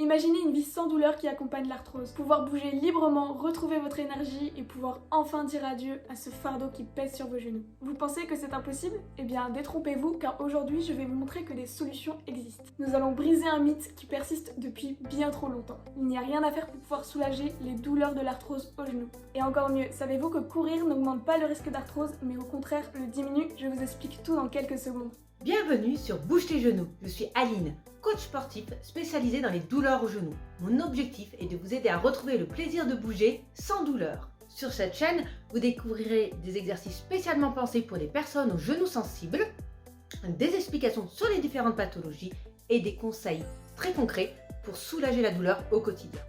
Imaginez une vie sans douleur qui accompagne l'arthrose. Pouvoir bouger librement, retrouver votre énergie et pouvoir enfin dire adieu à ce fardeau qui pèse sur vos genoux. Vous pensez que c'est impossible? Eh bien, détrompez-vous car aujourd'hui, je vais vous montrer que des solutions existent. Nous allons briser un mythe qui persiste depuis bien trop longtemps. Il n'y a rien à faire pour pouvoir soulager les douleurs de l'arthrose au genou. Et encore mieux, savez-vous que courir n'augmente pas le risque d'arthrose, mais au contraire le diminue? Je vous explique tout dans quelques secondes. Bienvenue sur Bouge tes genoux, je suis Aline, coach sportif spécialisée dans les douleurs aux genoux. Mon objectif est de vous aider à retrouver le plaisir de bouger sans douleur. Sur cette chaîne, vous découvrirez des exercices spécialement pensés pour les personnes aux genoux sensibles, des explications sur les différentes pathologies et des conseils très concrets pour soulager la douleur au quotidien.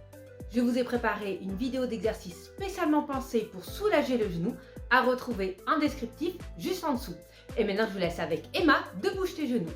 Je vous ai préparé une vidéo d'exercice spécialement pensée pour soulager le genou à retrouver en descriptif juste en dessous. Et maintenant, je vous laisse avec Emma de Bouge tes genoux.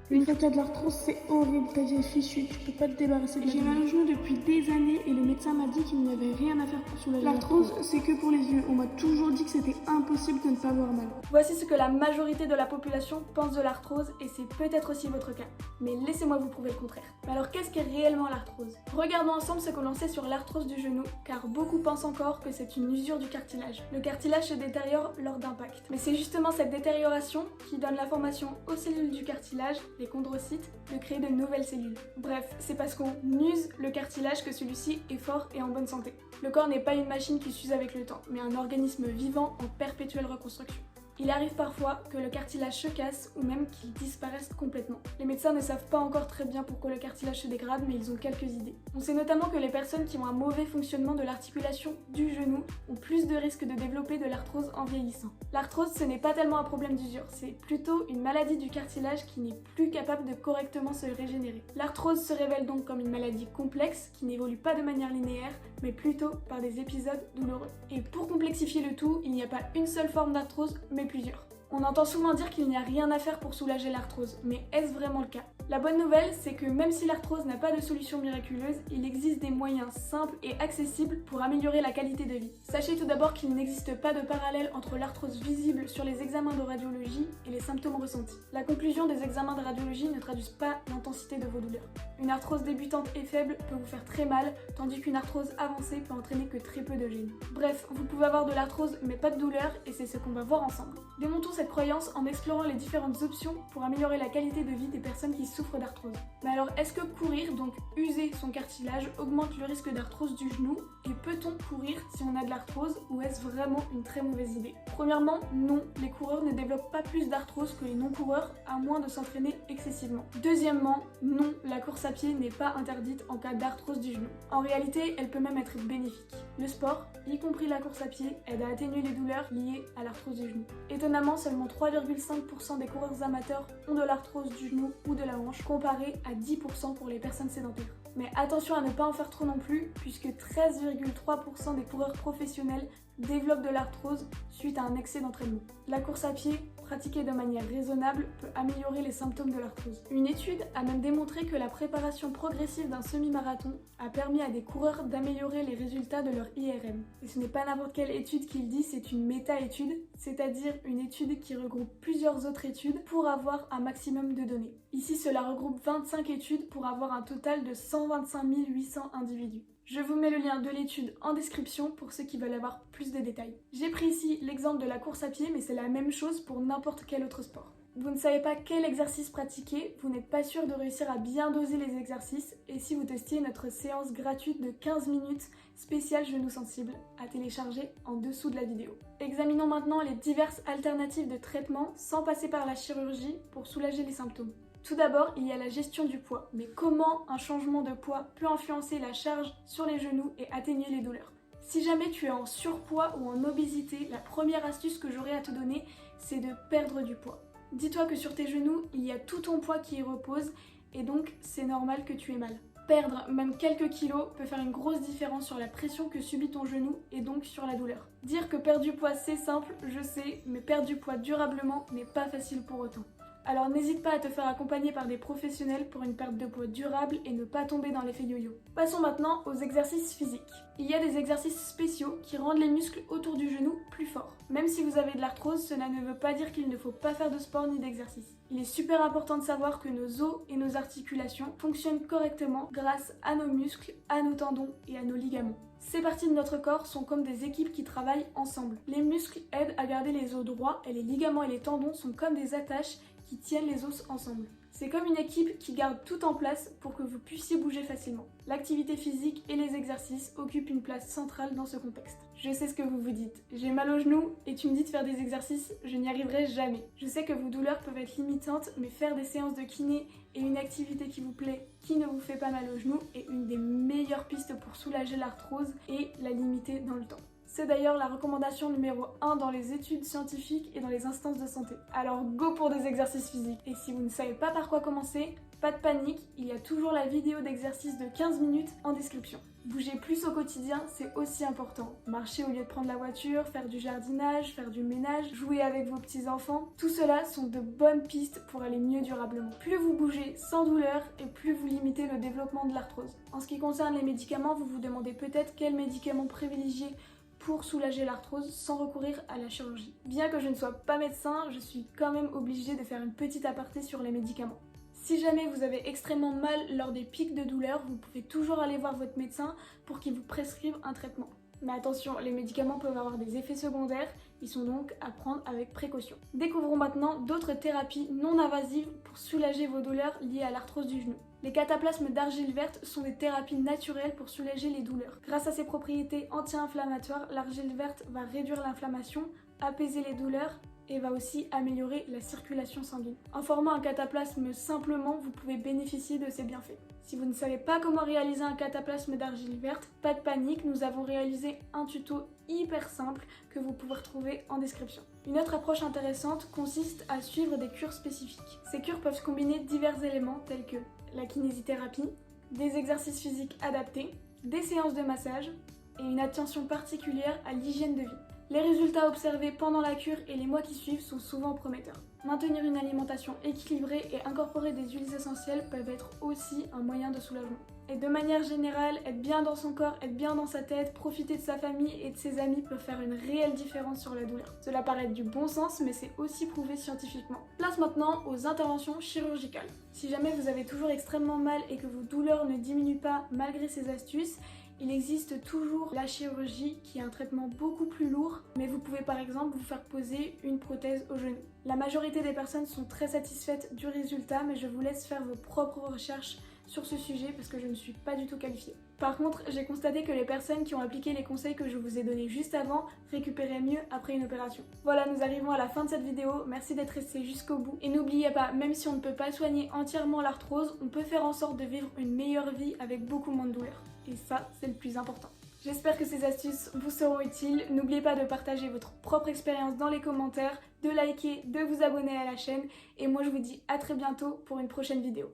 Une fois que t'as de l'arthrose, c'est horrible, ta vie est fichue, tu peux pas te débarrasser de la douleur. J'ai mal au genou depuis des années et le médecin m'a dit qu'il n'y avait rien à faire pour soulager l'arthrose. C'est que pour les yeux, on m'a toujours dit que c'était impossible de ne pas avoir mal. Voici ce que la majorité de la population pense de l'arthrose et c'est peut-être aussi votre cas. Mais laissez-moi vous prouver le contraire. Mais alors qu'est-ce qu'est réellement l'arthrose? Regardons ensemble ce que l'on sait sur l'arthrose du genou, car beaucoup pensent encore que c'est une usure du cartilage. Le cartilage se détériore lors d'impact. Mais c'est justement cette détérioration qui donne l'information aux cellules du cartilage, les chondrocytes, de créer de nouvelles cellules. Bref, c'est parce qu'on use le cartilage que celui-ci est fort et en bonne santé. Le corps n'est pas une machine qui s'use avec le temps, mais un organisme vivant en perpétuelle reconstruction. Il arrive parfois que le cartilage se casse ou même qu'il disparaisse complètement. Les médecins ne savent pas encore très bien pourquoi le cartilage se dégrade, mais ils ont quelques idées. On sait notamment que les personnes qui ont un mauvais fonctionnement de l'articulation du genou ont plus de risques de développer de l'arthrose en vieillissant. L'arthrose, ce n'est pas tellement un problème d'usure, c'est plutôt une maladie du cartilage qui n'est plus capable de correctement se régénérer. L'arthrose se révèle donc comme une maladie complexe qui n'évolue pas de manière linéaire, mais plutôt par des épisodes douloureux. Et pour complexifier le tout, il n'y a pas une seule forme d'arthrose, mais plusieurs. On entend souvent dire qu'il n'y a rien à faire pour soulager l'arthrose, mais est-ce vraiment le cas? La bonne nouvelle, c'est que même si l'arthrose n'a pas de solution miraculeuse, il existe des moyens simples et accessibles pour améliorer la qualité de vie. Sachez tout d'abord qu'il n'existe pas de parallèle entre l'arthrose visible sur les examens de radiologie et les symptômes ressentis. La conclusion des examens de radiologie ne traduit pas l'intensité de vos douleurs. Une arthrose débutante et faible peut vous faire très mal, tandis qu'une arthrose avancée peut entraîner que très peu de gêne. Bref, vous pouvez avoir de l'arthrose mais pas de douleur et c'est ce qu'on va voir ensemble. Démontons cette croyance en explorant les différentes options pour améliorer la qualité de vie des personnes qui souffrent d'arthrose. Mais alors, est-ce que courir, donc user son cartilage, augmente le risque d'arthrose du genou? Et peut-on courir si on a de l'arthrose ou est-ce vraiment une très mauvaise idée? Premièrement, non, les coureurs ne développent pas plus d'arthrose que les non-coureurs à moins de s'entraîner excessivement. Deuxièmement, non, la course à pied n'est pas interdite en cas d'arthrose du genou. En réalité, elle peut même être bénéfique. Le sport, y compris la course à pied, aide à atténuer les douleurs liées à l'arthrose du genou. Étonnamment, seulement 3,5% des coureurs amateurs ont de l'arthrose du genou ou de la hanche, comparé à 10% pour les personnes sédentaires. Mais attention à ne pas en faire trop non plus, puisque 13,3% des coureurs professionnels développent de l'arthrose suite à un excès d'entraînement. La course à pied, pratiquée de manière raisonnable, peut améliorer les symptômes de l'arthrose. Une étude a même démontré que la préparation progressive d'un semi-marathon a permis à des coureurs d'améliorer les résultats de leur IRM. Et ce n'est pas n'importe quelle étude qui le dit, c'est une méta-étude, c'est-à-dire une étude qui regroupe plusieurs autres études pour avoir un maximum de données. Ici, cela regroupe 25 études pour avoir un total de 125 800 individus. Je vous mets le lien de l'étude en description pour ceux qui veulent avoir plus de détails. J'ai pris ici l'exemple de la course à pied, mais c'est la même chose pour n'importe quel autre sport. Vous ne savez pas quel exercice pratiquer, vous n'êtes pas sûr de réussir à bien doser les exercices, et si vous testiez notre séance gratuite de 15 minutes spéciale genoux sensibles à télécharger en dessous de la vidéo. Examinons maintenant les diverses alternatives de traitement sans passer par la chirurgie pour soulager les symptômes. Tout d'abord, il y a la gestion du poids. Mais comment un changement de poids peut influencer la charge sur les genoux et atténuer les douleurs? Si jamais tu es en surpoids ou en obésité, la première astuce que j'aurais à te donner, c'est de perdre du poids. Dis-toi que sur tes genoux, il y a tout ton poids qui y repose et donc c'est normal que tu aies mal. Perdre même quelques kilos peut faire une grosse différence sur la pression que subit ton genou et donc sur la douleur. Dire que perdre du poids c'est simple, je sais, mais perdre du poids durablement n'est pas facile pour autant. Alors n'hésite pas à te faire accompagner par des professionnels pour une perte de poids durable et ne pas tomber dans l'effet yo-yo. Passons maintenant aux exercices physiques. Il y a des exercices spéciaux qui rendent les muscles autour du genou plus forts. Même si vous avez de l'arthrose, cela ne veut pas dire qu'il ne faut pas faire de sport ni d'exercice. Il est super important de savoir que nos os et nos articulations fonctionnent correctement grâce à nos muscles, à nos tendons et à nos ligaments. Ces parties de notre corps sont comme des équipes qui travaillent ensemble. Les muscles aident à garder les os droits et les ligaments et les tendons sont comme des attaches qui tiennent les os ensemble. C'est comme une équipe qui garde tout en place pour que vous puissiez bouger facilement. L'activité physique et les exercices occupent une place centrale dans ce contexte. Je sais ce que vous vous dites, j'ai mal aux genoux et tu me dis de faire des exercices, je n'y arriverai jamais. Je sais que vos douleurs peuvent être limitantes, mais faire des séances de kiné et une activité qui vous plaît, qui ne vous fait pas mal aux genoux, est une des meilleures pistes pour soulager l'arthrose et la limiter dans le temps. C'est d'ailleurs la recommandation numéro 1 dans les études scientifiques et dans les instances de santé. Alors go pour des exercices physiques. Et si vous ne savez pas par quoi commencer, pas de panique, il y a toujours la vidéo d'exercice de 15 minutes en description. Bouger plus au quotidien, c'est aussi important. Marcher au lieu de prendre la voiture, faire du jardinage, faire du ménage, jouer avec vos petits-enfants, tout cela sont de bonnes pistes pour aller mieux durablement. Plus vous bougez sans douleur et plus vous limitez le développement de l'arthrose. En ce qui concerne les médicaments, vous vous demandez peut-être quel médicament privilégier pour soulager l'arthrose sans recourir à la chirurgie. Bien que je ne sois pas médecin, je suis quand même obligée de faire une petite aparté sur les médicaments. Si jamais vous avez extrêmement mal lors des pics de douleur, vous pouvez toujours aller voir votre médecin pour qu'il vous prescrive un traitement. Mais attention, les médicaments peuvent avoir des effets secondaires, ils sont donc à prendre avec précaution. Découvrons maintenant d'autres thérapies non invasives pour soulager vos douleurs liées à l'arthrose du genou. Les cataplasmes d'argile verte sont des thérapies naturelles pour soulager les douleurs. Grâce à ses propriétés anti-inflammatoires, l'argile verte va réduire l'inflammation, apaiser les douleurs et va aussi améliorer la circulation sanguine. En formant un cataplasme simplement, vous pouvez bénéficier de ses bienfaits. Si vous ne savez pas comment réaliser un cataplasme d'argile verte, pas de panique, nous avons réalisé un tuto hyper simple que vous pouvez retrouver en description. Une autre approche intéressante consiste à suivre des cures spécifiques. Ces cures peuvent combiner divers éléments tels que la kinésithérapie, des exercices physiques adaptés, des séances de massage et une attention particulière à l'hygiène de vie. Les résultats observés pendant la cure et les mois qui suivent sont souvent prometteurs. Maintenir une alimentation équilibrée et incorporer des huiles essentielles peuvent être aussi un moyen de soulagement. Et de manière générale, être bien dans son corps, être bien dans sa tête, profiter de sa famille et de ses amis peut faire une réelle différence sur la douleur. Cela paraît être du bon sens, mais c'est aussi prouvé scientifiquement. Place maintenant aux interventions chirurgicales. Si jamais vous avez toujours extrêmement mal et que vos douleurs ne diminuent pas malgré ces astuces, il existe toujours la chirurgie qui est un traitement beaucoup plus lourd, mais vous pouvez par exemple vous faire poser une prothèse au genou. La majorité des personnes sont très satisfaites du résultat, mais je vous laisse faire vos propres recherches sur ce sujet parce que je ne suis pas du tout qualifiée. Par contre, j'ai constaté que les personnes qui ont appliqué les conseils que je vous ai donnés juste avant récupéraient mieux après une opération. Voilà, nous arrivons à la fin de cette vidéo, merci d'être resté jusqu'au bout. Et n'oubliez pas, même si on ne peut pas soigner entièrement l'arthrose, on peut faire en sorte de vivre une meilleure vie avec beaucoup moins de douleur. Et ça, c'est le plus important. J'espère que ces astuces vous seront utiles. N'oubliez pas de partager votre propre expérience dans les commentaires, de liker, de vous abonner à la chaîne. Et moi, je vous dis à très bientôt pour une prochaine vidéo.